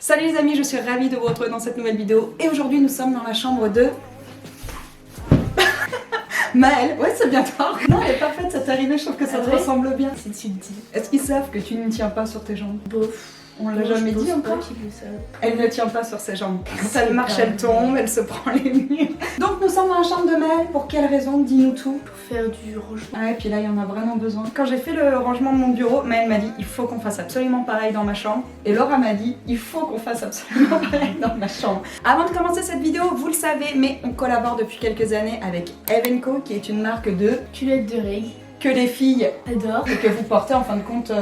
Salut les amis, je suis ravie de vous retrouver dans cette nouvelle vidéo et aujourd'hui nous sommes dans la chambre de... Maëlle. Ouais, c'est bien toi. Non, elle est parfaite, ça t'est arrivé, je trouve que ça te ressemble bien. C'est subtil. Est-ce qu'ils savent que tu ne tiens pas sur tes jambes? Bof. On l'a jamais dit encore. Elle ne tient pas sur ses jambes. Quand elle marche, elle tombe, elle se prend les murs. Donc nous sommes dans la chambre de Maëlle. Pour quelle raison? Dis-nous tout. Pour faire du rangement. Ah, et puis là, il y en a vraiment besoin. Quand j'ai fait le rangement de mon bureau, Maëlle m'a dit il faut qu'on fasse absolument pareil dans ma chambre. Et Laura m'a dit il faut qu'on fasse absolument pareil dans ma chambre. Avant de commencer cette vidéo, vous le savez, mais on collabore depuis quelques années avec Eve & Co, qui est une marque de culottes de règles que les filles adorent et que vous portez en fin de compte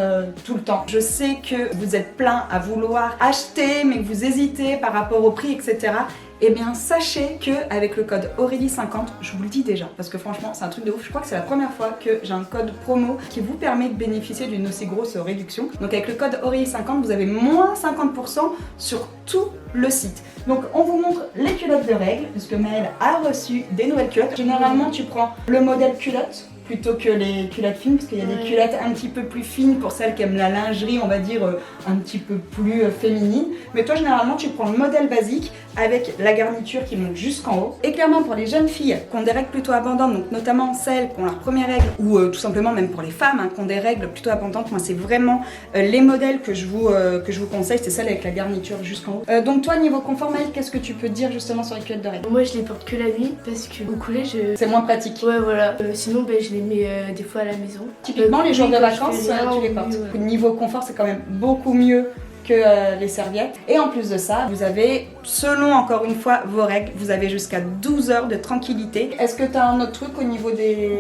tout le temps. Je sais que vous êtes plein à vouloir acheter mais que vous hésitez par rapport au prix, etc. Eh bien sachez que avec le code Aurélie50, je vous le dis déjà parce que franchement c'est un truc de ouf, je crois que c'est la première fois que j'ai un code promo qui vous permet de bénéficier d'une aussi grosse réduction. Donc avec le code Aurélie50 vous avez moins 50% sur tout le site. Donc on vous montre les culottes de règles puisque Maëlle a reçu des nouvelles culottes. Généralement tu prends le modèle culotte plutôt que les culottes fines parce qu'il y a des culottes un petit peu plus fines pour celles qui aiment la lingerie, on va dire un petit peu plus féminine. Mais toi généralement tu prends le modèle basique avec la garniture qui monte jusqu'en haut. Et clairement pour les jeunes filles qui ont des règles plutôt abondantes, donc notamment celles qui ont leurs premières règles ou tout simplement même pour les femmes qui ont des règles plutôt abondantes, moi c'est vraiment les modèles que je vous conseille, c'est celles avec la garniture jusqu'en haut. Donc toi niveau confort Maëlle, qu'est-ce que tu peux dire justement sur les culottes de règles? Moi je les porte que la nuit parce que au collège c'est moins pratique. Ouais voilà, sinon je les mets des fois à la maison. Typiquement les jours de vacances tu les portes. Ouais. Niveau confort c'est quand même beaucoup mieux que les serviettes. Et en plus de ça, vous avez, selon encore une fois vos règles, vous avez jusqu'à 12 heures de tranquillité. Est-ce que tu as un autre truc au niveau des...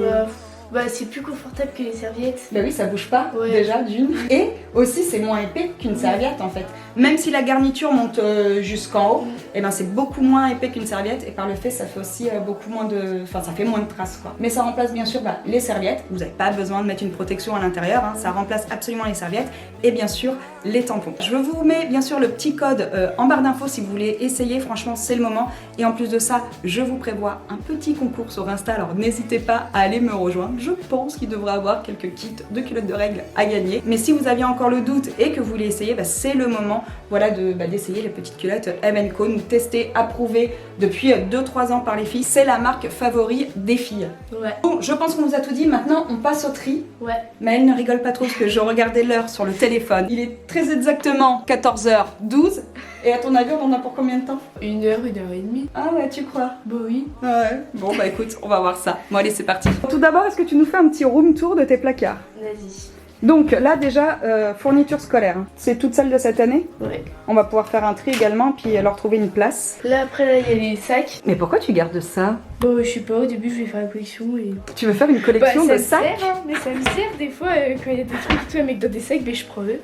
Bah c'est plus confortable que les serviettes. Bah oui, ça bouge pas déjà d'une. Et aussi c'est moins épais qu'une serviette en fait. Même si la garniture monte jusqu'en haut, et ben c'est beaucoup moins épais qu'une serviette et par le fait ça fait aussi beaucoup moins de... Enfin ça fait moins de traces quoi. Mais ça remplace bien sûr les serviettes. Vous n'avez pas besoin de mettre une protection à l'intérieur, ça remplace absolument les serviettes et bien sûr les tampons. Je vous mets bien sûr le petit code en barre d'infos si vous voulez essayer, franchement c'est le moment. Et en plus de ça, je vous prévois un petit concours sur Insta, alors n'hésitez pas à aller me rejoindre. Je pense qu'il devrait avoir quelques kits de culottes de règles à gagner. Mais si vous aviez encore le doute et que vous voulez essayer, c'est le moment voilà, d'essayer les petites culottes Eve & Co. Nous tester, approuvé depuis 2-3 ans par les filles. C'est la marque favori des filles. Ouais. Bon, je pense qu'on vous a tout dit. Maintenant, on passe au tri. Ouais. Mais elle ne rigole pas trop parce que je regardais l'heure sur le téléphone. Il est très exactement 14h12. Et à ton avis, on en a pour combien de temps? 1 heure, 1 heure et demie. Ah ouais, tu crois? Bah oui. Ouais. Bon bah écoute, on va voir ça. Bon allez, c'est parti. Tout d'abord, est-ce que tu nous fais un petit room tour de tes placards? Vas-y. Donc là déjà, fourniture scolaire. C'est toutes celles de cette année? Ouais. On va pouvoir faire un tri également, puis leur trouver une place. Là après, là il y a les sacs. Mais pourquoi tu gardes ça? Bon, je sais pas, au début je vais faire la collection et... Tu veux faire une collection de sacs? Sert, hein, mais ça me sert des fois quand il y a des trucs, tu vois, mais dans des sacs, je prends eux.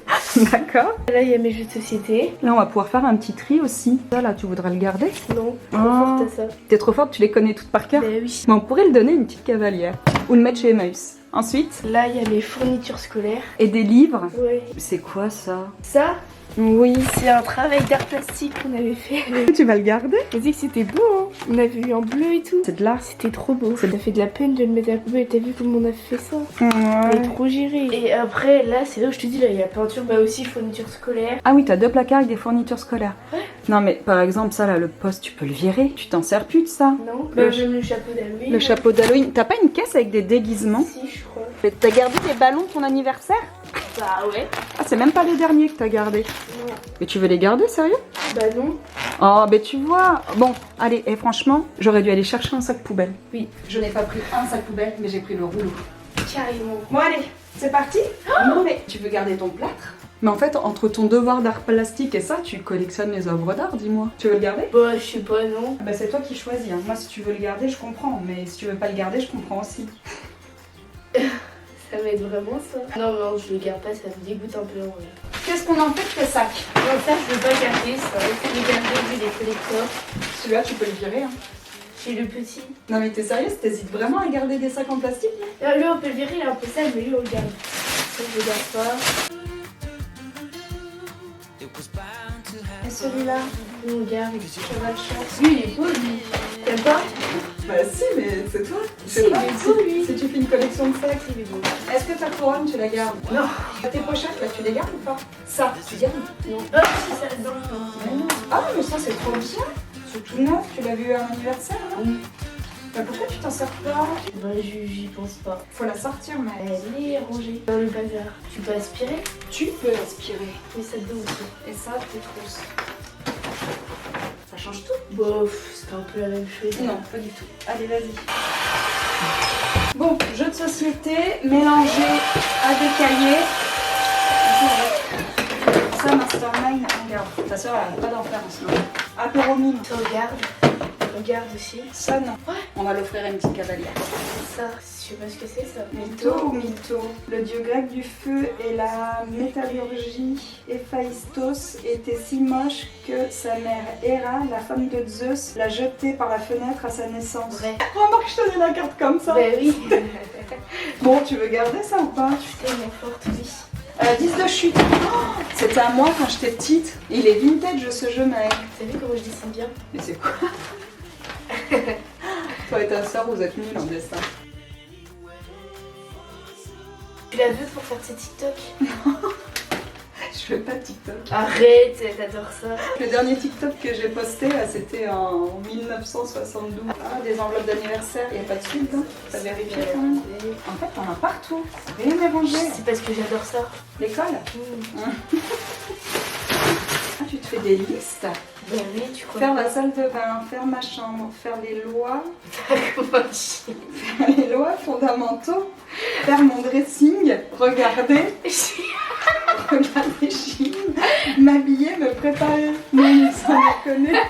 D'accord. Là il y a mes jeux de société. Là on va pouvoir faire un petit tri aussi. Ça là, tu voudrais le garder? Non, trop forte à ça. T'es trop forte, tu les connais toutes par cœur? Bah oui. Mais on pourrait le donner à une petite cavalière. Ou le mettre chez Emmaüs. Ensuite, là il y a mes fournitures scolaires. Et des livres. Ouais. C'est quoi ça? Ça, oui. c'est un travail d'art plastique qu'on avait fait. Tu vas le garder? On dit que c'était beau, hein. On avait eu en bleu et tout. C'est de l'art. C'était trop beau. Ça fait de la peine de le mettre à la poubelle. T'as vu comment on a fait ça? Ouais. On est trop géré. Et après, là, c'est là où je te dis, là, il y a peinture, bah aussi fourniture scolaire. Ah oui, t'as 2 placards avec des fournitures scolaires. Ouais. Non mais par exemple ça là, le poste, tu peux le virer. Tu t'en sers plus de ça? Non. Bah j'aime le chapeau d'Halloween. Le chapeau d'Halloween. T'as pas une caisse avec des déguisements? Si, je crois. T'as gardé des ballons de ton anniversaire? Bah ouais. Ah, c'est même pas les derniers que t'as gardés. Non. Mais tu veux les garder, sérieux? Bah non. Oh, mais tu vois. Bon, allez, et franchement, j'aurais dû aller chercher un sac poubelle. Oui. Je n'ai pas pris un sac poubelle, mais j'ai pris le rouleau. Carrément. Bon, allez, c'est parti. Non, mais tu veux garder ton plâtre? Mais en fait, entre ton devoir d'art plastique et ça, tu collectionnes les œuvres d'art, dis-moi. Tu veux le garder? Bah, je sais pas, non. Bah, c'est toi qui choisis. Hein. Moi, si tu veux le garder, je comprends. Mais si tu veux pas le garder, je comprends aussi. Ça m'aide vraiment ça. Non, non, je le garde pas, ça me dégoûte un peu en vrai. Qu'est-ce qu'on en fait de tes sacs? Non, ça, je veux pas garder ça. Il faut les garder vu les collecteurs. Celui-là, tu peux le virer. Hein. J'ai le petit. Non, mais t'es sérieuse? T'hésites vraiment à garder des sacs en plastique? Là, lui, on peut le virer, il est un peu sale, mais lui, on le garde. Ça, je le garde pas. Et celui-là, nous, on garde. Cheval chat. Lui, il est beau, lui. T'aimes pas? Bah si, mais c'est toi. Si, il est beau, lui. Si tu fais une collection de sacs. Il est beau. Est-ce que ta couronne, tu la gardes? Non. Tes pochettes, là, tu les gardes ou pas? Ça, tu gardes? Non. Ah, si, ça dedans. Ah, mais ça, c'est trop bien. C'est tout neuf, tu l'as vu à un anniversaire, là? Oui. Bah pourquoi tu t'en sers pas? Bah, j'y pense pas. Faut la sortir, mais... Elle est rangée dans le bazar. Tu peux aspirer? Tu peux aspirer. Mais ça dedans aussi. Et ça, tes trousses. Ça change tout? Bof, c'est un peu la même chose. Non, pas du tout. Allez, vas-y. Bon, jeu de société, mélangé à des cahiers. Ça, Mastermind, regarde. Ta soeur, elle n'a pas d'en faire en ce moment. Apéromine. Tu regardes. Regarde aussi. Ça, non. Ouais. On va l'offrir à une petite cavalière. Ça, je sais pas ce que c'est ça. Mytho ou mytho? Le dieu grec du feu et la métallurgie, Héphaïstos, était si moche que sa mère Héra, la femme de Zeus, l'a jeté par la fenêtre à sa naissance. Vrai. Remarque, je te donne la carte comme ça. Bah oui. Bon, tu veux garder ça ou pas? Je suis tellement forte, oui. 10 de chute. Oh, c'était à moi quand j'étais petite. Il est vintage ce jeu, mec. T'as vu comment je descends bien? Mais c'est quoi? Toi et ta soeur, vous êtes nuls en dessin. Tu la veux pour faire tes TikTok? Je fais pas de TikTok. Arrête, t'adores ça. Le dernier TikTok que j'ai posté, c'était en 1972. Ah, des enveloppes d'anniversaire, il n'y a pas de suite, hein? T'as vérifié quand même? En fait, t'en as partout. Rien n'est rangé. C'est parce que j'adore ça. L'école? Ah, tu te fais des listes? Ben oui, tu crois. Faire la salle de bain, faire ma chambre, faire les lois, Comment tu... faire les lois fondamentaux, faire mon dressing, regarder, regarder Chine, m'habiller, me préparer. Non, ça me connaît.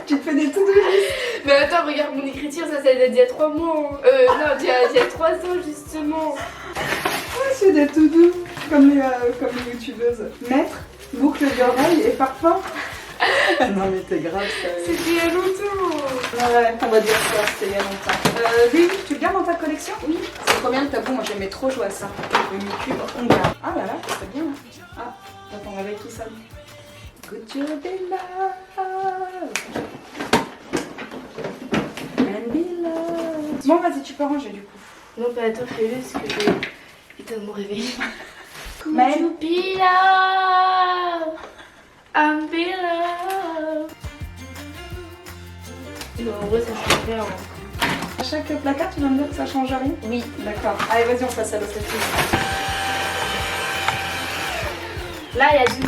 Tu te fais des to-do list. Mais attends, regarde mon écriture, ça date d'il y a 3 mois. Non, d'il y a 3 ans justement. Ouais, c'est des to-do, comme les youtubeuses. Mettre, boucle d'oreille et parfum. Ah non mais t'es grave ça. C'était il y a longtemps. Ouais, on va dire ça, c'était il y a longtemps. Lui, tu le gardes dans ta collection? Oui. C'est trop bien le tabou, moi j'aimais trop jouer à ça. Le mi-cube, on garde. Ah là là, c'est bien. Ah, attends, avec qui ça? Good job in love. And be loved. Bon vas-y, tu peux ranger du coup. Non, bah attends, fais-le parce que j'ai éteint mon réveil. Mais... Could you be loved? I'm be loved. Non, en vrai, ça change rien. À chaque placard, tu vas me dire que ça change rien? Oui. D'accord. Allez, vas-y, on passe à l'autre chose. Là, il y a du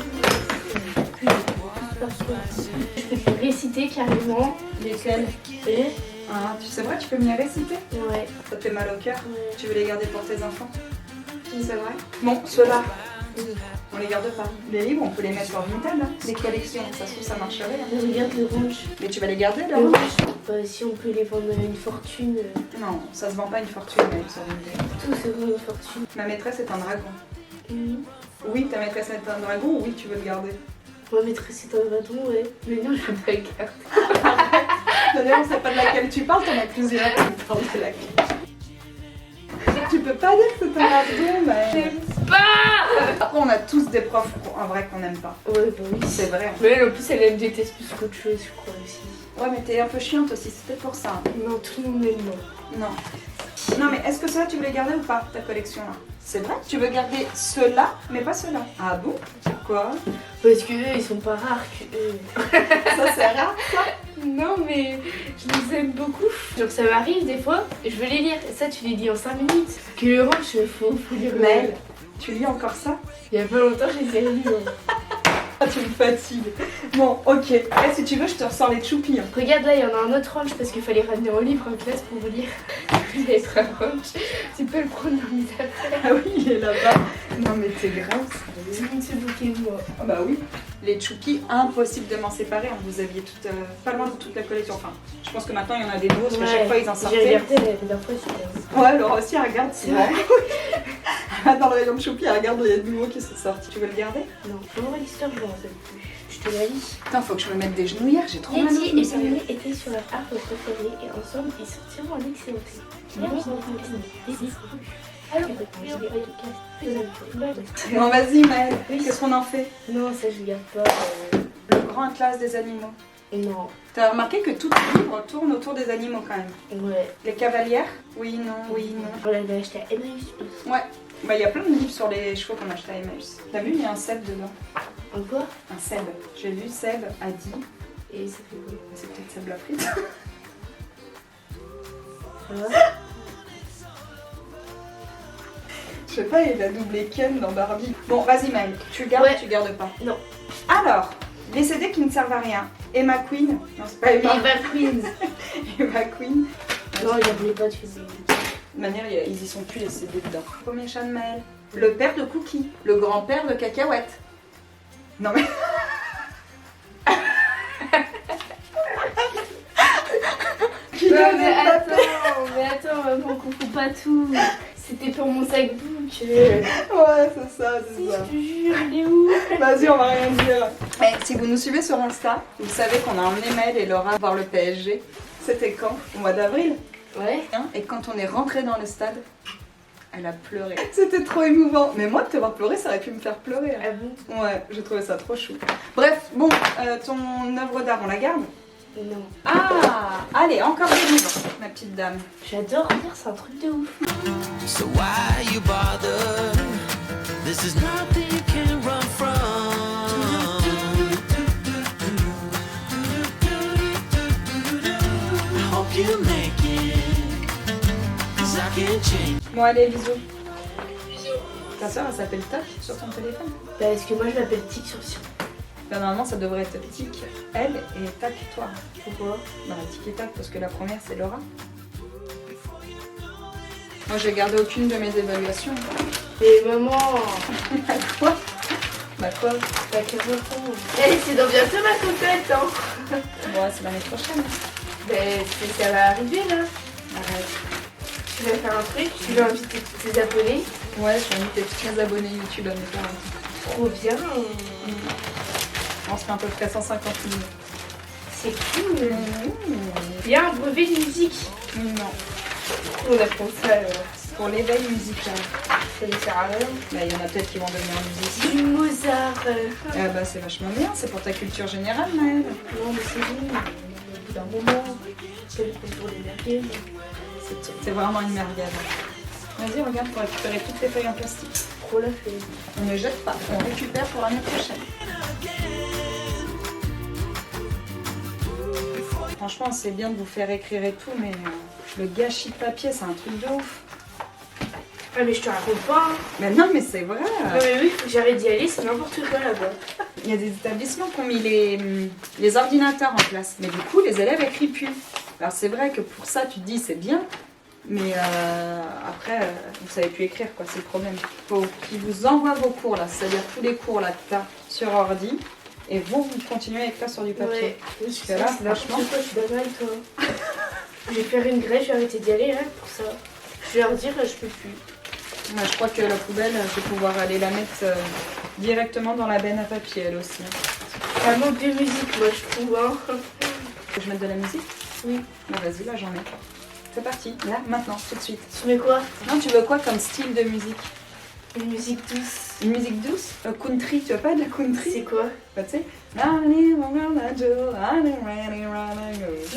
je peux te réciter carrément. Lesquels? Et Ah, c'est vrai, tu peux me les réciter? ouais. Ça te fait mal au cœur? Ouais. Tu veux les garder pour tes enfants? C'est vrai? Bon, ceux-là, on les garde pas. Les livres, on peut les mettre sur Vinted, hein. Les collections, ça se trouve, ça marcherait. Hein. Mais regarde le rouge. Mais tu vas les garder, là? Le rouge. Bah, si on peut les vendre une fortune. Non, ça se vend pas une fortune, même sur Vinted. Tout se vend une fortune. Ma maîtresse est un dragon. Mhm. Oui, ta maîtresse est un dragon, oui, tu veux le garder. Ma maîtresse est un dragon, ouais. Mais non, je veux pas le garder. D'ailleurs, on sait pas de laquelle tu parles, t'en as plusieurs qui parlent de laquelle. Tu peux pas dire que c'est un dragon, mais... J'aime pas. Après, on a tous des profs en vrai qu'on aime pas. Ouais, bah oui. C'est vrai. Hein. Mais elle, en plus, elle me déteste plus qu'autre chose, je crois aussi. Ouais, mais t'es un peu chiante aussi, c'est peut-être pour ça. Hein. Non, tout le monde m'aime, moi. Non. Non, mais est-ce que cela, tu veux les garder ou pas, ta collection là? C'est vrai? Tu veux garder ceux-là, mais pas ceux-là. Ah bon? Pourquoi? Parce que eux, ils sont pas rares que eux. Ça, c'est rare, ça? Non, mais je les aime beaucoup. Genre, ça m'arrive des fois, je veux les lire. Et ça, tu les lis en 5 minutes. Que le range, faut lire. Mel, tu lis encore ça? Il y a pas longtemps, je les ai relus. Hein. Ah, tu me fatigues. Bon, ok. Eh, si tu veux, je te ressors les choupis. Hein. Regarde, là, il y en a un autre range parce qu'il fallait ramener un livre en classe pour vous lire. Il y a un range. Tu peux le prendre dans mes affaires. Ah oui, il est là-bas. Non, mais t'es grave. Tout le monde se moquait de moi. Ah bah oui. Les choupis, impossible de m'en séparer. Hein. Vous aviez pas loin de toute la collection. Enfin, je pense que maintenant, il y en a des nouveaux parce qu'à chaque fois, ils en J'ai sortaient. regardé la dernière fois, super. Ouais, Laura aussi, elle regarde. C'est vrai. Dans le rayon de choupis, elle regarde les nouveaux qui sont sortis. Tu veux le garder? Non, pour moi, l'histoire, je m'en rappelle plus. Je te la lis. Putain, faut que je me mette des genouillères, j'ai trop mal au Eddie genou, et sérieux. Billy étaient sur leur arbre préféré et ensemble ils sortiront en excellent Bon, vas-y, Maëlle, qu'est-ce qu'on en fait? Non, ça je garde pas. Le grand atlas des animaux. Non. T'as remarqué que tout le livre tourne autour des animaux quand même. Ouais. Les cavalières? Oui, non, oui, non. On l'avait acheté à Emmaüs. Ouais. Bah, il y a plein de livres sur les chevaux qu'on a acheté à Emmaüs. T'as vu, il y a un Seb dedans. Un quoi? Un Seb. J'ai vu Seb a dit. Et ça fait quoi? C'est peut-être Seb la frite. Ça va? Je sais pas, il a doublé Ken dans Barbie. Bon, vas-y Maëlle, tu gardes Ouais. ou tu gardes pas? Non. Alors, les CD qui ne servent à rien. Emma Queen. Non, c'est pas Emma. Eva Queen. Emma Queen. Non, il voulait pas, tu faisais. De toute manière, ils y sont plus les CD dedans. Premier chat de Maëlle. Le père de Cookie. Le grand-père de Cacahuète. Non mais... Non, mais attends, maman, comprends pas tout. C'était pour mon sac book. Ouais, c'est ça, Si, c'est ça. je te jure, il est où? Vas-y, on va rien dire. Eh, si vous nous suivez sur Insta, vous savez qu'on a emmené Maëlle et Laura voir le PSG. C'était quand? Au mois d'avril. Ouais. Et quand on est rentré dans le stade, elle a pleuré. C'était trop émouvant. Mais moi, de te voir pleurer, ça aurait pu me faire pleurer. Ah bon? Ouais, j'ai trouvé ça trop chou. Bref, bon, ton œuvre d'art, on la garde? Non. Ah, allez, encore des livres, ma petite dame. J'adore lire, c'est un truc de ouf. So why you bother? This is nothing you can run from. I hope you make it, 'cause I can change. Bon, allez, bisous. Ta soeur, elle s'appelle Toc sur ton téléphone? Bah, parce que moi je l'appelle Tic sur Sion. Ben, normalement, ça devrait être Tic, elle, et Tac, toi. Pourquoi? Bah, Tic et Tac, parce que la première, c'est Laura. Moi, j'ai gardé aucune de mes évaluations. Mais maman, Bah quoi? Bah quoi? bah quel retour. Eh, c'est dans bientôt ma compète, hein. Bon, c'est l'année prochaine. Bah, ça va arriver là. Arrête. Tu vas faire un truc, tu vas inviter tous tes abonnés. Ouais, je vais inviter tous mes abonnés YouTube à mes parents. Trop bien. On se fait à peu près 150 000. C'est cool. Il y a un brevet de musique. Non, On apprend ça alors. pour l'éveil musical. Ça ne sert à rien. Bah, il y en a peut-être qui vont devenir musiciens. Du Mozart. Ah bah, c'est vachement bien, c'est pour ta culture générale, Maëlle. Non, mais c'est bon. Au bout d'un moment, c'est le contour des merguez. C'est vraiment une merguez. Vas-y, regarde, pour récupérer toutes les feuilles en plastique. Trop la feuille. On ne jette pas, on récupère pour l'année prochaine. Franchement, c'est bien de vous faire écrire et tout, mais le gâchis de papier, c'est un truc de ouf. Ah, mais je te raconte pas. Hein. Mais non, mais c'est vrai. Non, mais oui, faut que j'arrête d'y aller, c'est n'importe quoi là-bas. Il y a des établissements qui ont mis les ordinateurs en place, mais du coup, les élèves écrivent plus. Alors c'est vrai que pour ça, tu te dis c'est bien, mais après, vous savez plus écrire, quoi, c'est le problème. Il faut qu'ils vous envoient vos cours, là, c'est-à-dire tous les cours là que t'as sur ordi, et vous continuez à écrire sur du papier. Ouais, Parce que là, c'est n'importe franchement... quoi, je suis d'accord avec toi. Je vais faire une grève, je vais arrêter d'y aller là pour ça. Je vais leur dire, je peux plus. Moi, je crois que la poubelle, je vais pouvoir aller la mettre directement dans la benne à papier, elle aussi. Ça manque de musique, moi je trouve. Hein. Faut que je mette de la musique? Oui. Bah vas-y, là j'en ai. C'est parti, là, maintenant, tout de suite. Tu mets quoi? Non, tu veux quoi comme style de musique? Une musique douce. Une musique douce? Country, tu veux pas de la country? C'est quoi? Bah tu sais... Non,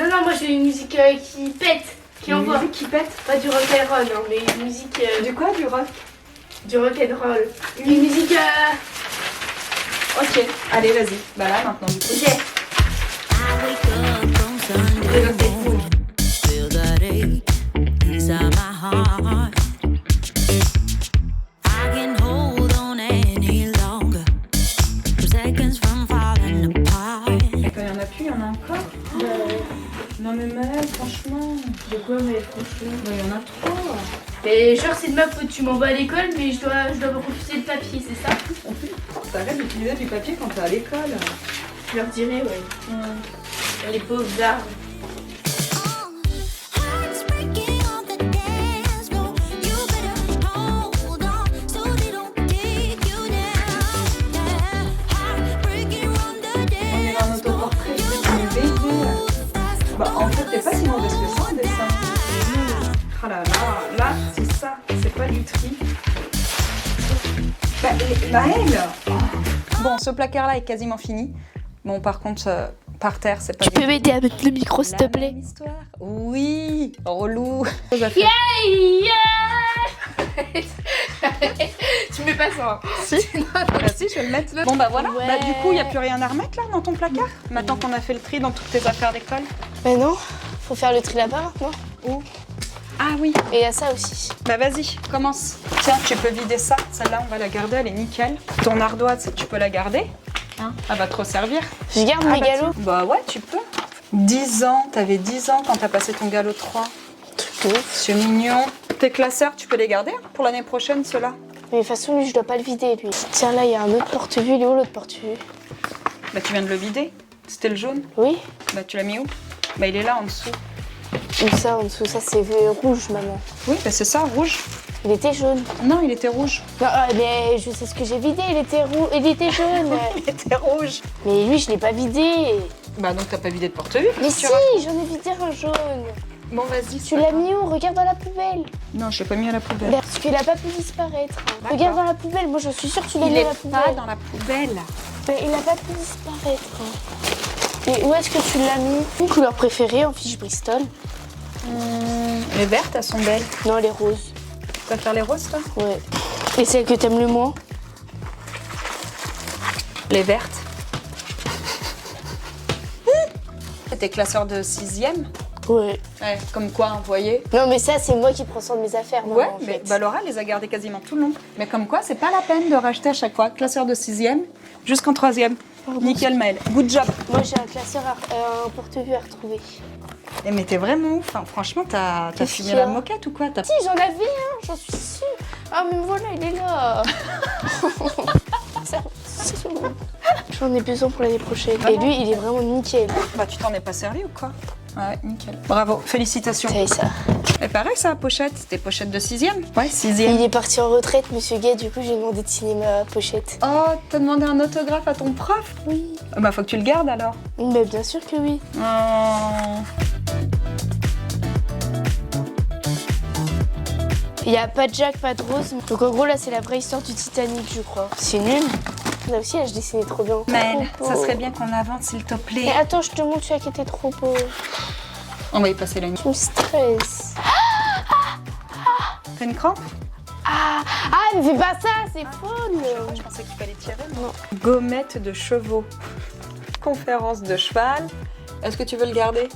non, moi j'ai une musique qui pète, qui Une envoie. musique qui pète? Pas du rock and roll, non, mais une musique Du quoi? Du rock? du rock and roll. Une musique Ok, allez, vas-y. Bah là, maintenant, du coup. ok. I wake up on Sunday morning, feel that ache inside my heart. I can hold on any longer, from seconds from falling apart. Et quand il y en a plus, il y en a encore? Non mais Maëlle, franchement... De quoi, mais franchement. Bah, il y en a trop. Mais genre, c'est de ma faute, tu m'envoies à l'école, mais je dois me refuser le papier, c'est ça? T'arrêtes d'utiliser du papier quand t'es à l'école. Je leur dirai, ouais. Les pauvres arbres. Hearts breaking on the dance floor. You better hold on so they don't take you down. Yeah. Heart breaking on the On est dance dans un autoportrait, une BD. Bah en fait, t'es pas si mauvaise que ça en dessin. Oh là là, là, c'est ça, c'est pas du tri. Maëlle! Bon, ce placard-là est quasiment fini. Bon, par contre, par terre, c'est pas Tu peux bien. m'aider à mettre le micro, s'il te La plaît? même histoire. Oui, relou. Hey, tu mets pas ça. Si, bah si, je vais le mettre. Bon bah voilà, Ouais. bah, du coup il n'y a plus rien à remettre là dans ton placard. Maintenant qu'on a fait le tri dans toutes tes affaires d'école. Mais non, faut faire le tri là-bas maintenant. Où? Ah oui, Et il y a ça aussi. bah vas-y, commence. Tiens, tu peux vider ça, celle-là on va la garder, elle est nickel. Ton ardoise, tu peux la garder, hein, elle va te resservir. Je garde Ah mes bah, galops. tiens. Bah ouais, tu peux. 10 ans, t'avais 10 ans quand t'as passé ton galop 3. Truc de ouf. C'est mignon. Tes classeurs, tu peux les garder hein, pour l'année prochaine, ceux-là. Mais de toute façon, lui, je dois pas le vider, lui. Tiens, là, il y a un autre porte-vue. Il est où l'autre porte-vue? Bah tu viens de le vider. C'était le jaune. Oui. Bah tu l'as mis où? Bah il est là en dessous. Où ça, en dessous? Ça, c'est rouge, maman. Oui, bah c'est ça, rouge. Il était jaune. Non, il était rouge. Non, mais je sais ce que j'ai vidé. Il était il était jaune. Il était rouge. Mais lui, je l'ai pas vidé. Bah donc t'as pas vidé de porte-vue. Mais tu si, racontes. j'en ai vidé un jaune. Bon vas-y. Tu l'as mis où? Regarde dans la poubelle. Non, je l'ai pas mis à la poubelle. Parce qu'il a pas pu disparaître. D'accord. Regarde dans la poubelle. Moi, je suis sûre que tu l'as Il mis est dans la poubelle. pas dans la poubelle. Mais il a pas pu disparaître. Et où est-ce que tu l'as mis? Une couleur préférée en fiche Bristol? Les vertes, elles sont belles. Non, les roses. Tu préfères les roses, toi? Ouais. Et celle que t'aimes le moins? Les vertes. T'es classeur de 6e. Ouais. Ouais, comme quoi, vous voyez. Non, mais ça, c'est moi qui prends soin de mes affaires. Ouais, maman, en mais fait. bah, Laura les a gardées quasiment tout le long. Mais comme quoi, c'est pas la peine de racheter à chaque fois. Classeur de 6e jusqu'en 3e. Nickel, Maëlle. Good job. Moi, j'ai un classeur, un porte-vue à retrouver. Eh, mais t'es vraiment ouf. Hein. Franchement, t'as Qu'est-ce fumé qu'il y la a moquette ou quoi? Si, j'en avais un, j'en suis sûre. Ah, mais voilà, il est là. Ça me saoule. J'en ai besoin pour l'année prochaine. Et lui, il est vraiment nickel. Bah, tu t'en es pas servi ou quoi? Ouais, nickel. Bravo, félicitations. C'est ça. Et pareil, ça, pochette. C'était pochette de 6e? Ouais, 6e. Il est parti en retraite, monsieur Gay. Du coup, j'ai demandé de signer ma pochette. Oh, t'as demandé un autographe à ton prof? Oui. Bah, faut que tu le gardes alors. Mais bien sûr que oui. Oh. Il n'y a pas de Jack, pas de Rose. Donc en gros, là, c'est la vraie histoire du Titanic, je crois. C'est nul. Là aussi, là, je dessinais trop bien. Maëlle, Trop ça beau. serait bien qu'on avance, s'il te plaît. Mais attends, je te montre celui qui était trop beau. On va y passer la nuit. Je me stresse. T'as une crampe? Ah, mais fais pas ça, c'est folle. Je pensais qu'il fallait tirer. Non. Gommette de chevaux. Conférence de cheval. Est-ce que tu veux le garder?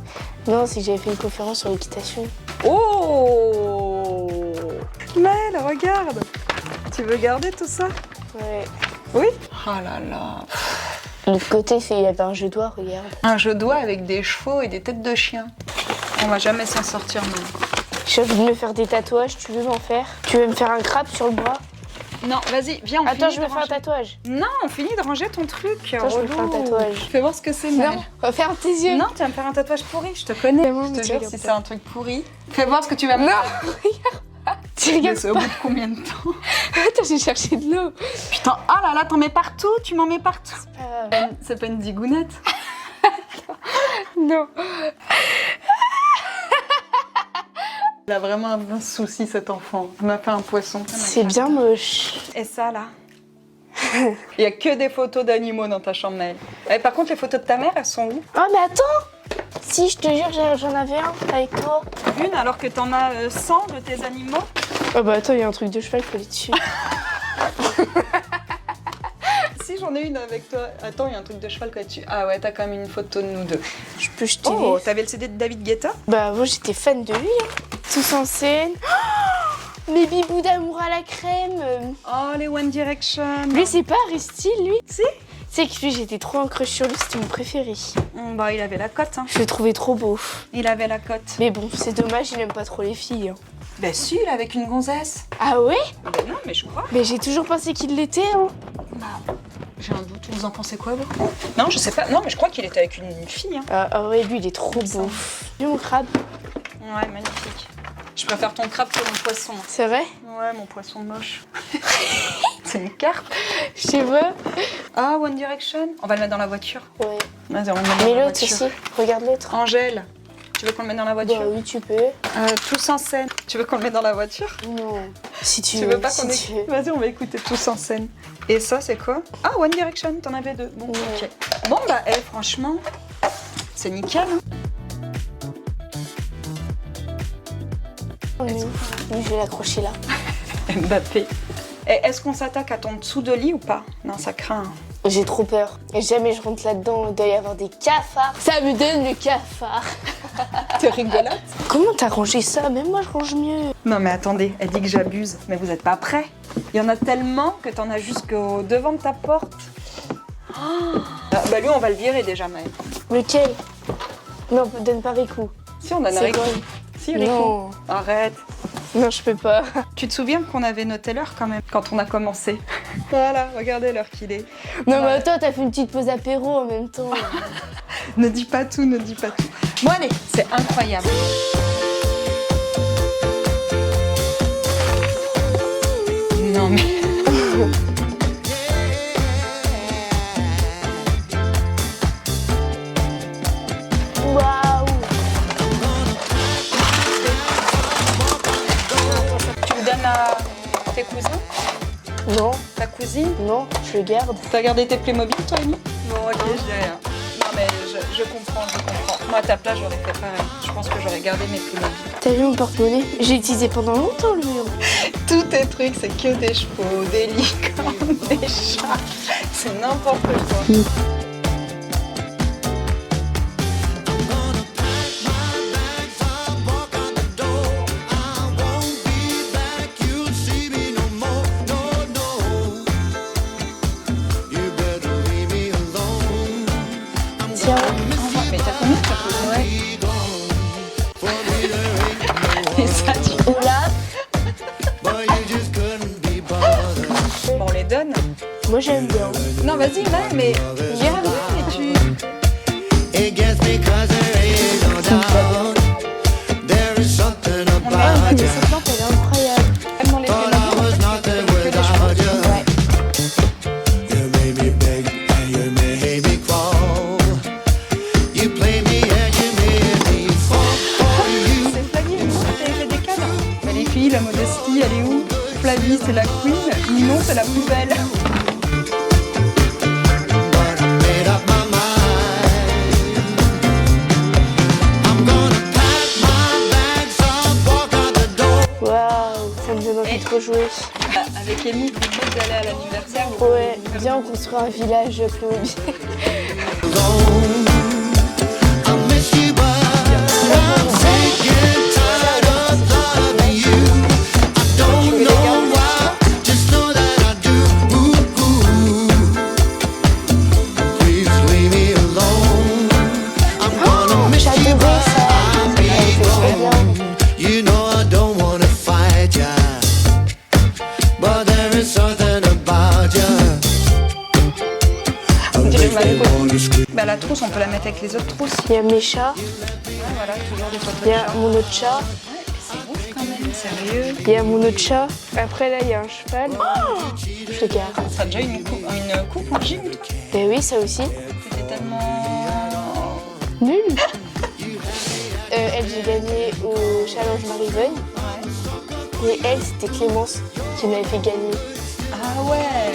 Non, c'est que j'avais fait une conférence sur l'équitation. Oh! Maëlle, regarde! Tu veux garder tout ça? Ouais. Oui? Oh là là. De l'autre côté, il y avait un jeu doigt, regarde. Un jeu doigt avec des chevaux et des têtes de chiens. On va jamais s'en sortir, nous. J'ai envie de me faire des tatouages, tu veux m'en faire? Tu veux me faire un crabe sur le bras? Non, vas-y, viens, on Attends, finit je de vais faire un ranger. tatouage. Non, on finit de ranger ton truc. Attends, je vais me faire un relou. tatouage. Fais voir ce que c'est, Maëlle. Non, on va faire tes yeux. Non, tu vas me faire un tatouage pourri, je te connais. Vraiment, Je mais te tu jure, regardes si pas. c'est un truc pourri. Fais voir ce que tu vas me Non, faire. regarde pas. Tu Mais regardes c'est au bout de combien de temps? Attends, j'ai cherché de l'eau. Putain, oh là là, t'en mets partout, tu m'en mets partout. Ah, C'est pas une digounette. non. Il a vraiment un souci, cet enfant. Il m'a fait un poisson. C'est bien moche. Et ça, là? Il y a que des photos d'animaux dans ta chambre, Maëlle. Et par contre, les photos de ta mère, elles sont où? Oh, mais attends. Si, je te jure, j'en avais un avec toi. Une, alors que t'en as 100 de tes animaux? Oh, bah attends, il y a un truc de cheval collé dessus. Si, j'en ai une avec toi. Attends, il y a un truc de cheval quoi dessus. Ah ouais, t'as quand même une photo de nous deux. Je peux jeter. Oh, t'avais le CD de David Guetta? Bah, moi, j'étais fan de lui. Hein. Tous en scène. Oh, mes bibous d'amour à la crème. Oh, les One Direction. Lui, c'est pas Aristide, lui. Si? C'est que lui, j'étais trop en crush sur lui, c'était mon préféré. Bah, il avait la cote, hein. Je le trouvais trop beau. Il avait la cote. Mais bon, c'est dommage, il aime pas trop les filles. Hein. Bah si, il est avec une gonzesse. Ah ouais? Bah non, mais je crois. Mais j'ai toujours pensé qu'il l'était. Hein. Bah, j'ai un doute. Vous en pensez quoi, vous? Non, je sais pas. Non, mais je crois qu'il était avec une fille, hein. Ah ouais, lui, il est trop beau. Lui, mon crabe. Ouais, magnifique. Je préfère ton crabe que mon poisson. C'est vrai? Ouais, mon poisson moche. C'est une carpe. Je sais pas. Ah, One Direction. On va le mettre dans la voiture. Ouais. Vas-y, on va le mettre dans Mais la l'autre voiture. aussi, regarde l'autre. Angèle. Tu veux qu'on le mette dans la Bah voiture? oui, tu peux. Tous en scène. Tu veux qu'on le mette dans la voiture? Non. Si tu Tu veux. veux pas si qu'on tu veux. écoute? Vas-y, on va écouter Tous en scène. Et ça, c'est quoi? Ah, One Direction, t'en avais deux. Bon, Ouais. ok. Bon, bah, franchement, C'est nickel. Hein. Oui, je vais l'accrocher là. Mbappé. Et est-ce qu'on s'attaque à ton dessous de lit ou pas? Non, ça craint. Hein. J'ai trop peur. Et jamais je rentre là-dedans, il doit y avoir des cafards. Ça me donne le cafard. T'es rigolote? Comment t'as rangé ça? Même moi, je range mieux. Non mais attendez, elle dit que j'abuse. Mais vous êtes pas prêts? Il y en a tellement que t'en as jusqu'au devant de ta porte. Oh. Bah lui, on va le virer déjà, Maëlle. Lequel? Non, donne pas Riku. Si, on donne C'est Riku. quoi? Si, Riku. Non. Arrête. Non, je peux pas. Tu te souviens qu'on avait noté l'heure quand même, quand on a commencé? Voilà, regardez l'heure qu'il est. Non, mais attends, t'as fait une petite pause apéro en même temps. Ne dis pas tout, ne dis pas tout. Bon allez, c'est incroyable. Non mais... Waouh. Tu le donnes à tes cousins? Non, Ta cousine? non, je le garde. T'as gardé tes Playmobil toi, Amy? Bon ok, je dis rien. Non mais je comprends, je comprends. Moi à ta place j'aurais fait pareil. Je pense que j'aurais gardé mes Playmobil. T'as vu mon porte-monnaie? J'ai utilisé pendant longtemps lui. Tous tes trucs c'est que des chevaux, des licornes, des chats. C'est n'importe quoi. Tiens, Mais t'as combien ta cousine? Ouais. Et ça tu... Olaf. Bon, on les donne. Moi j'aime bien. Non vas-y, va, mais garde et tu... It gets me 'cause there is no doubt. There is something Ah, about mais you. cette lampe elle est incroyable. Tellement les Thought I was nothing without you. Ouais. You made me beg and you made me crawl. You played me and you made me fall for you. C'est Flavie, le monde qui avait fait des cadres. Mais les filles, la modestie, elle est où? Flavie, c'est la queen. Ninon, c'est la plus belle. But I made up my mind. I'm gonna pack my bags up, walk out the door. Waouh, ça me donne envie de rejouer. Avec Amy, vous pouvez aller à l'anniversaire. Ouais, viens on construit un village Playmobil. Alone. I miss you, but I'm sick and tired of loving you. I don't know why, just know that I do. Please leave me alone. I'm gonna miss you, J'adorais but ça. I'll be Elle fait trop bien. gone. You know I don't wanna fight ya, but there is something about ya. Bah, la trousse, on peut la mettre avec les autres trousses. Il y a mes chats, Ouais, voilà, toujours des photos. il y a mon autre chat, Ouais, c'est ouf quand même, sérieux. il y a mon autre chat. Après là il y a un cheval. Je le garde. Ça a déjà une coupe en gym. Et oui, ça aussi. C'était tellement... Nul. Elle, j'ai gagné au challenge Marivonne. Ouais. Et elle, c'était Clémence qui m'avait fait gagner. Ah ouais.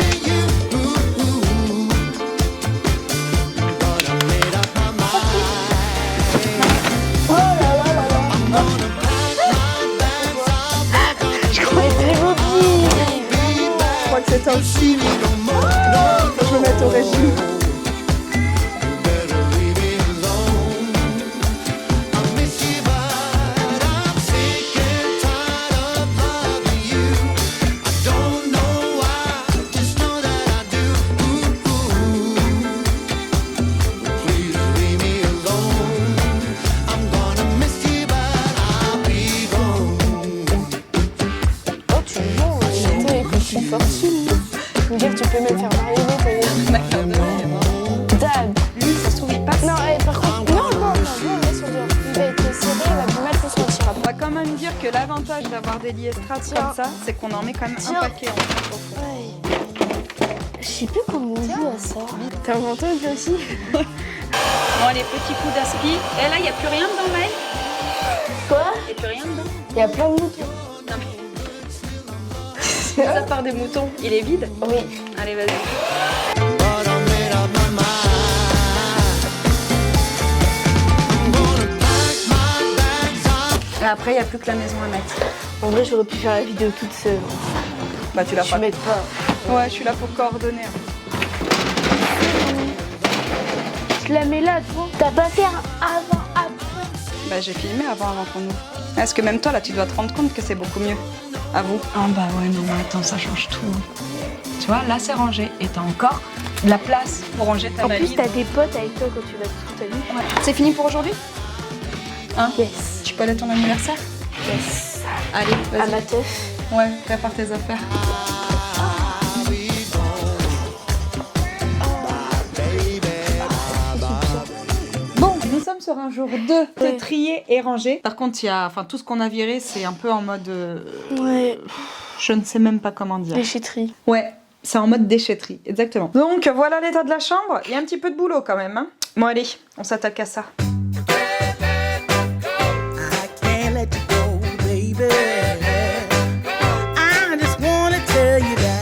Je croyais Playmobil. Je crois que c'est un signe. Faut que je me mette au régime. Oh, tu le vends, attends, il coûte une fortune. Me dire que tu peux même faire marionnette avec. Ma carte de vie. Dab. Lui, ça se trouve, il passe. Non, par contre, non, laisse dire. Il va être serré, elle va du mal qu'on s'en tirera On pas. va quand même dire que l'avantage d'avoir des lits estrades Tiens. comme ça, c'est qu'on en met quand même Tiens. un paquet en fait au fond. Ouais. Je sais plus comment on joue à ça. T'as inventé toi aussi? Bon, allez, petit coup d'aspi. Et là, il n'y a plus rien dedans, Maëlle? Quoi? Il n'y a plus rien dedans? Il y a plein de moutons. Non mais... À part des moutons, il est vide? Oui. Allez, vas-y. But I made up my mind. Et après, il n'y a plus que la maison à mettre. En vrai, j'aurais pu faire la vidéo toute seule. Bah, tu l'as Je pas. m'aide pas. Ouais, je suis là pour coordonner. Je la mets là, tu vois. T'as pas fait un avant, après. Bah, j'ai filmé avant qu'on ouvre. Est-ce que même toi, là, tu dois te rendre compte que c'est beaucoup mieux? À vous. Ah bah ouais, non, mais attends, ça change tout. Tu vois, là, c'est rangé. Et t'as encore de la place pour ranger ta En valise. plus, t'as des potes avec toi quand tu vas toute ta vie. Ouais. C'est fini pour aujourd'hui? Hein? Yes. Tu peux aller à ton anniversaire? Yes. Allez, À vas-y. ma teuf. Ouais, prépare tes affaires. Bon, nous sommes sur un jour 2. Ouais. C'est trié et rangé. Par contre, il y a, tout ce qu'on a viré, c'est un peu en mode... Ouais. je ne sais même pas comment dire. Déchetterie. Ouais, c'est en mode déchetterie, exactement. Donc voilà l'état de la chambre. Il y a un petit peu de boulot quand même. Hein. Bon allez, on s'attaque à ça. I can't let you go, baby. I just wanna tell you that.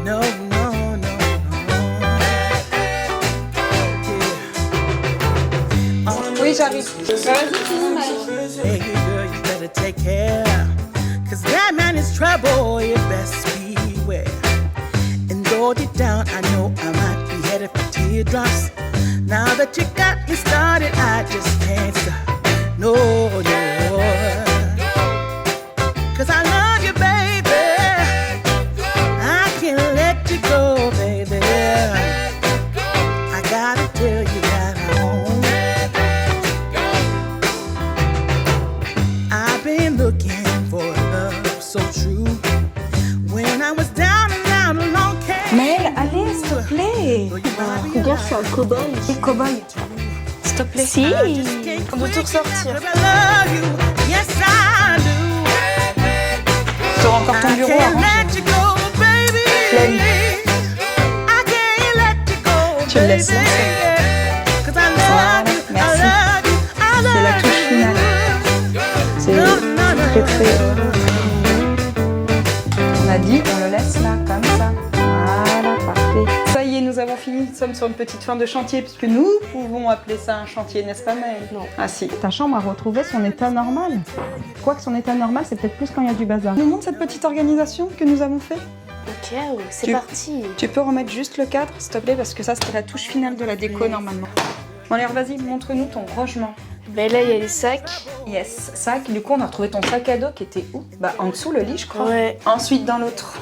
No, no, no, no. Yeah. Oui, j'arrive. Hey, girl, you better take care. Cause that man is trouble, you best beware. And though deep down, I know I might be headed for teardrops. Now that you got me started, I just can't stop. No, no. Cause I love you, baby. I can't let you go, baby. I gotta tell you that I've been looking for love so true. When I was down and out alone, Mel, allez, s'il te plaît. Regarde, je suis un cow-boy. Oui, cow-boy. S'il te plaît. Si. On peut tout ressortir. Yes, I do. Tu auras encore ton bureau à ranger. Flemme. Tu le laisses là. Voilà, merci. C'est la touche finale. C'est très très... On a dit, on le laisse là, comme ça. Voilà, parfait. Ça y est, nous avons fini. Nous sommes sur une petite fin de chantier, puisque nous pouvons appeler ça un chantier, n'est-ce pas, Maëlle? Non. Ah si. Ta chambre a retrouvé son état normal. Quoique son état normal, c'est peut-être plus quand il y a du bazar. Nous montre cette petite organisation que nous avons fait. Ok, c'est Tu- parti. Tu peux remettre juste le cadre, s'il te plaît, parce que ça, c'était la touche finale de la déco, normalement. Bon, allez, vas-y, montre-nous ton rangement. Ben là, il y a les sacs. Yes, sac. Du coup, on a retrouvé ton sac à dos qui était où? Bah, en dessous, le lit, je crois. Ouais. Ensuite, dans l'autre.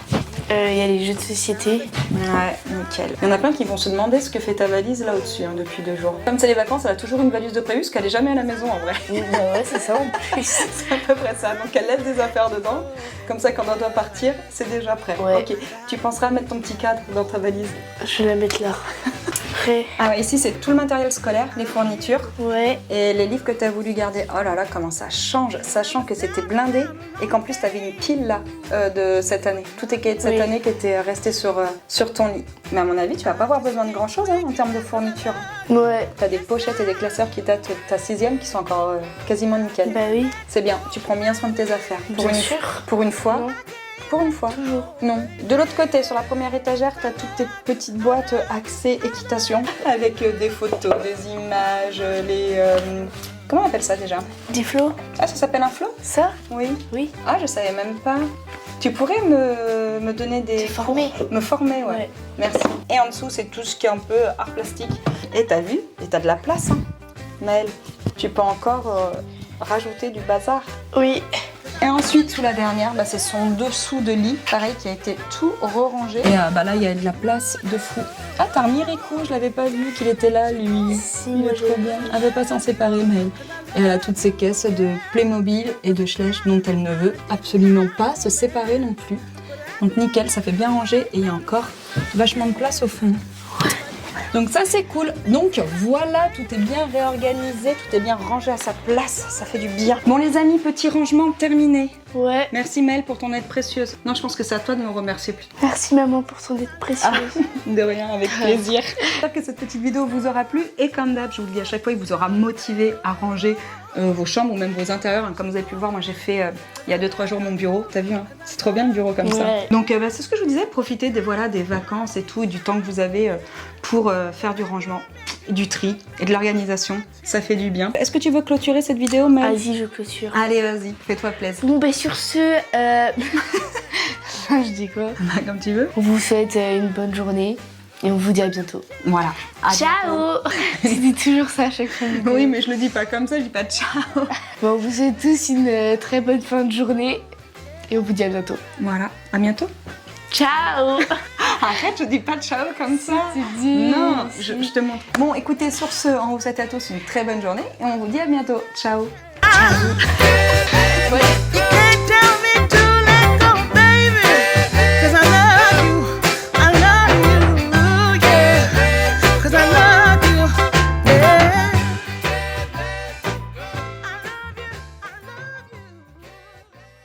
Il y a les jeux de société. Ouais, nickel. Il y en a plein qui vont se demander ce que fait ta valise là au-dessus hein, depuis 2 jours. Comme c'est les vacances, elle a toujours une valise de prévu parce qu'elle est jamais à la maison en vrai. Bah ouais, c'est ça en plus. C'est à peu près ça. Donc elle laisse des affaires dedans. Comme ça, quand on doit partir, c'est déjà prêt. Ouais. Ok. Tu penseras à mettre ton petit cadre dans ta valise. Je vais la mettre là. Prêt. Ah ouais, ici c'est tout le matériel scolaire, les fournitures Ouais. et les livres que tu as voulu garder. Oh là là, comment ça change, sachant que c'était blindé et qu'en plus tu avais une pile là de cette année. Tous tes cahiers de cette Oui. année qui étaient restés sur ton lit. Mais à mon avis, tu vas pas avoir besoin de grand chose en termes de fourniture. Ouais. T'as des pochettes et des classeurs qui datent de ta 6e qui sont encore quasiment nickel. Bah oui. C'est bien, tu prends bien soin de tes affaires. Bien sûr. Pour une fois. Non. Pour une fois. Toujours. Non. De l'autre côté, sur la première étagère, t'as toutes tes petites boîtes axées équitation avec des photos, des images, les... Comment on appelle ça déjà? Des flots. Ah, ça s'appelle un flot? Ça? Oui. Oui. Ah, je savais même pas. Tu pourrais me donner des... T'es formée. Me former, ouais. Ouais. Merci. Et en dessous, c'est tout ce qui est un peu art plastique. Et t'as vu? Et t'as de la place, hein, Maëlle. Tu peux encore rajouter du bazar. Oui. Et ensuite, sous la dernière, bah, c'est son dessous de lit, pareil, qui a été tout re-rangé. Et bah, là, il y a de la place de fou. Ah, t'as remis Rico, je l'avais pas vu qu'il était là, lui. Si, Il moi est j'ai trop bien. Elle veut pas s'en séparer, Maëlle. Et elle a toutes ces caisses de Playmobil et de Schleich dont elle ne veut absolument pas se séparer non plus. Donc nickel, ça fait bien ranger et il y a encore vachement de place au fond. Donc ça c'est cool. Donc voilà, tout est bien réorganisé, tout est bien rangé à sa place, ça fait du bien. Bon les amis, petit rangement terminé. Ouais. Merci Maëlle pour ton aide précieuse. Non, je pense que c'est à toi de me remercier plus. Merci maman pour ton aide précieuse. De rien, avec plaisir. J'espère que cette petite vidéo vous aura plu et comme d'hab, je vous le dis à chaque fois, il vous aura motivé à ranger vos chambres ou même vos intérieurs. Comme vous avez pu le voir, moi j'ai fait il y a 2-3 jours mon bureau. T'as vu, hein, c'est trop bien le bureau comme ça. Ouais. Donc bah, c'est ce que je vous disais, profitez des vacances et tout et du temps que vous avez pour faire du rangement. et du tri et de l'organisation. Ça fait du bien. Est-ce que tu veux clôturer cette vidéo, Mel? Vas-y, je clôture. Allez, vas-y, fais-toi plaisir. Bon, bah sur ce, je dis quoi? Comme tu veux. On vous souhaite une bonne journée et on vous dit à bientôt. Voilà. À Ciao. Tu dis toujours ça à chaque fois. Oui, mais je le dis pas comme ça, je dis pas ciao. Bon, on vous souhaite tous une très bonne fin de journée et on vous dit à bientôt. Voilà, à bientôt. Ciao. Arrête, je dis pas ciao comme ça. Tu dis. Non, je te montre. Bon, écoutez, sur ce, on vous souhaite à tous une très bonne journée et on vous dit à bientôt. Ciao. Ouais.